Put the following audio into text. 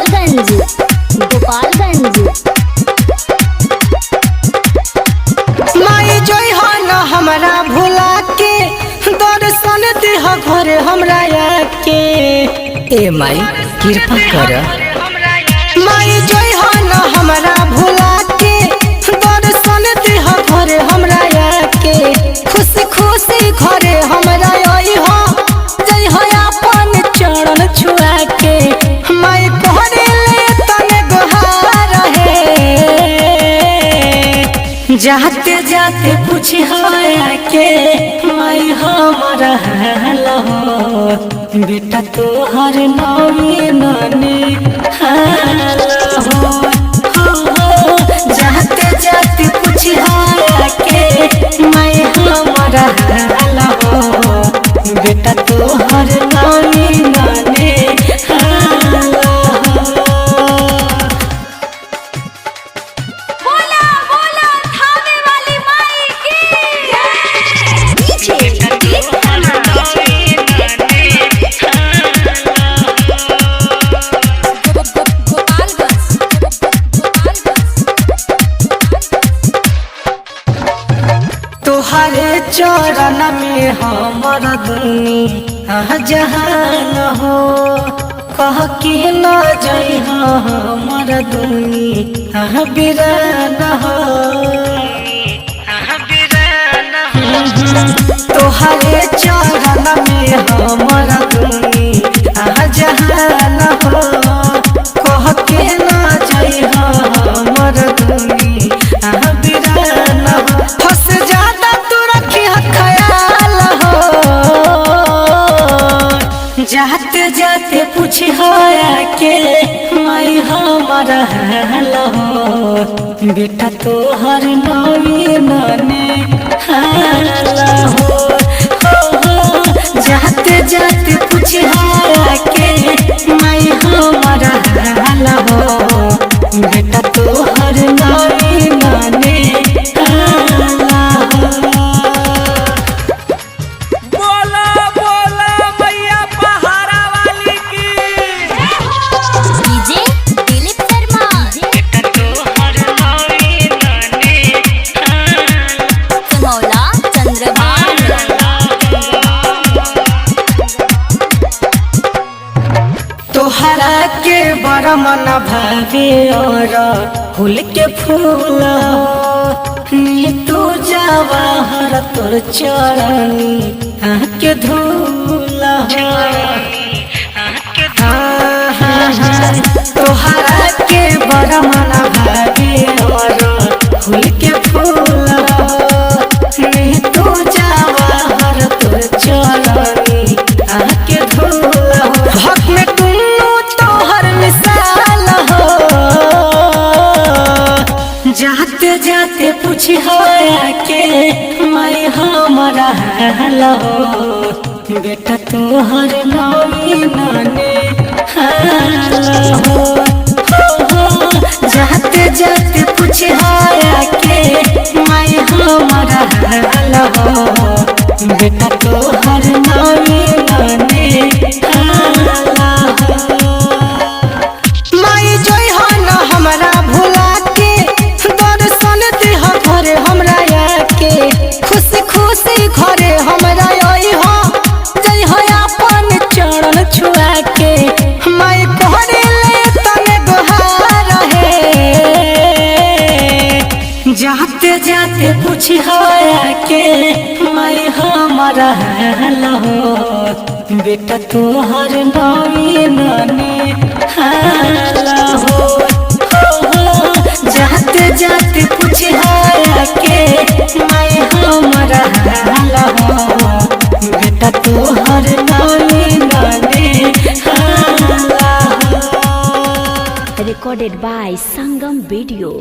गोपालगंज गोपालगंज। माई जोई हो न हमरा भुला के दर्शन देह घरे हमरा आके। ए माई कृपा कर। माई जोई हो न हमरा भुला के दर्शन देह घरे हमरा आके। खुशी खुशी घरे हमरा आई हो जई हो अपन चरण छुआ के। माई कहरे ले तने गोहार है जाते जाते पूछ के माई हमारा हाल हो बेटा तोहर नवी नानी हाल हो। जाते जाते पूछ के माई हमारा हाल हो बेटा तोहर नवी नानी हाल हो। तोहरे चरण में हमर दुनिया जहान हो कह के न जई हमर दुनिया बिरान हो। तोहरे चरण में हमर दुनिया जहान हो कह के न जई हमर दुनिया बिरान हो। फस जाता तू रखी ख्याल हो जाते जाते पूछ के माई हमारा हाल हो बेटा तोहर नवी नानी हाल हो। जाते जाते पूछ के माई हमारा हाल हो बेटा तोहर नवी नानी तोहरा के बड़ा मन भावे और फूल के फूल नी तू जवाहर तोर चरनी आके धूल। तोहरा के बड़ा मन भावे और फूल के फूल नी तू जवाहर तोर चरनी आके धूल। हक में जाते जाते पूछ के माई हमारा हाल हो बेटा तोहर नवी नानी हाल हो। जाते जाते पूछ के माई हमारा हाल हो बेटा तोहर नवी नानी हाल हो। माई जोई हो न हमरा भुला घरे हमरा आके। खुशी खुशी घरे हमरा आई हो जई हो अपन चरण छुआ के। माई कहरे ले तने गोहार है जाते जाते पूछ के माई हमारा हाल हो बेटा तोहर नवी नानी हाल हो। जाते जाते पूछ के माई हमारा हाल हो बेटा तोहर नवी नानी हाल हो। Recorded by Sangam Video।